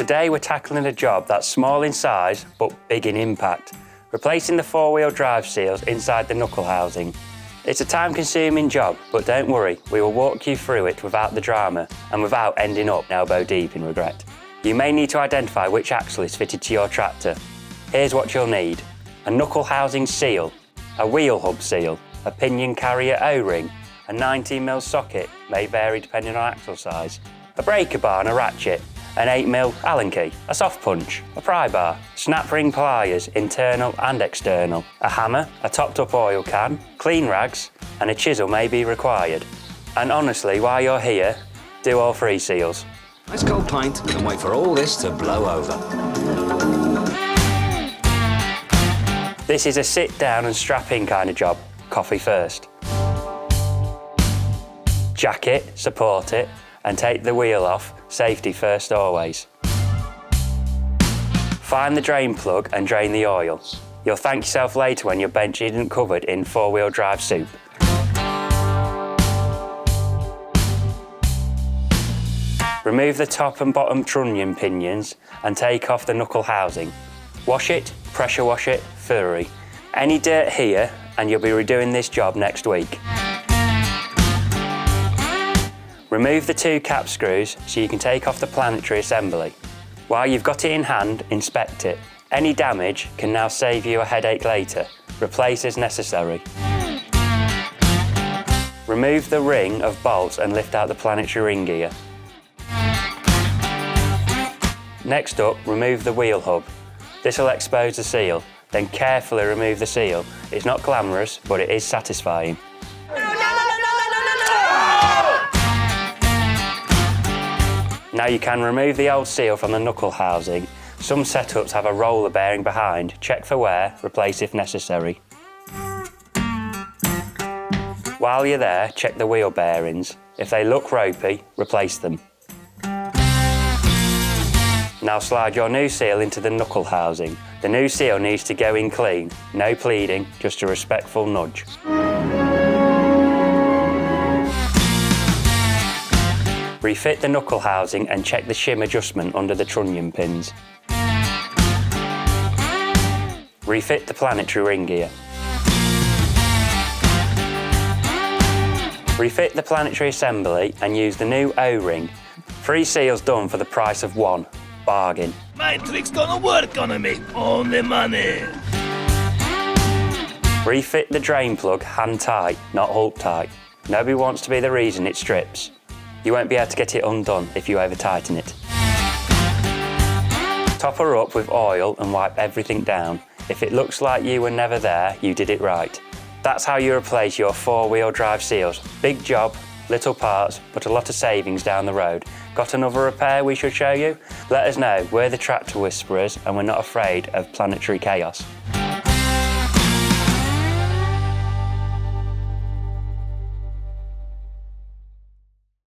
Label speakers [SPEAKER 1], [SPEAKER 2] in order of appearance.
[SPEAKER 1] Today we're tackling a job that's small in size but big in impact, replacing the four-wheel drive seals inside the knuckle housing. It's a time-consuming job, but don't worry, we will walk you through it without the drama and without ending up elbow deep in regret. You may need to identify which axle is fitted to your tractor. Here's what you'll need: a knuckle housing seal, a wheel hub seal, a pinion carrier O-ring, a 19mm socket, may vary depending on axle size, a breaker bar and a ratchet, an 8mm Allen key, a soft punch, a pry bar, snap ring pliers, internal and external, a hammer, a topped up oil can, clean rags, and a chisel may be required. And honestly, while you're here, do all three seals.
[SPEAKER 2] Let's go pint and wait for all this to blow over.
[SPEAKER 1] This is a sit down and strap in kind of job. Coffee first. Jack it, support it, and take the wheel off. Safety first always. Find the drain plug and drain the oil. You'll thank yourself later when your bench isn't covered in four-wheel drive soup. Remove the top and bottom trunnion pinions and take off the knuckle housing. Wash it, pressure wash it thoroughly. Any dirt here and you'll be redoing this job next week. Remove the two cap screws so you can take off the planetary assembly. While you've got it in hand, inspect it. Any damage can now save you a headache later. Replace as necessary. Remove the ring of bolts and lift out the planetary ring gear. Next up, remove the wheel hub. This will expose the seal. Then carefully remove the seal. It's not glamorous, but it is satisfying. Now you can remove the old seal from the knuckle housing. Some setups have a roller bearing behind. Check for wear, replace if necessary. While you're there, check the wheel bearings. If they look ropey, replace them. Now slide your new seal into the knuckle housing. The new seal needs to go in clean. No pleading, just a respectful nudge. Refit the knuckle housing and check the shim adjustment under the trunnion pins. Refit the planetary ring gear. Refit the planetary assembly and use the new O-ring. 3 seals done for the price of 1. Bargain.
[SPEAKER 3] My trick's gonna work on me. Only money.
[SPEAKER 1] Refit the drain plug hand tight, not Hulk tight. Nobody wants to be the reason it strips. You won't be able to get it undone if you over tighten it. Top her up with oil and wipe everything down. If it looks like you were never there, you did it right. That's how you replace your four-wheel drive seals. Big job, little parts, but a lot of savings down the road. Got another repair we should show you? Let us know. We're the Tractor Whisperers and we're not afraid of planetary chaos.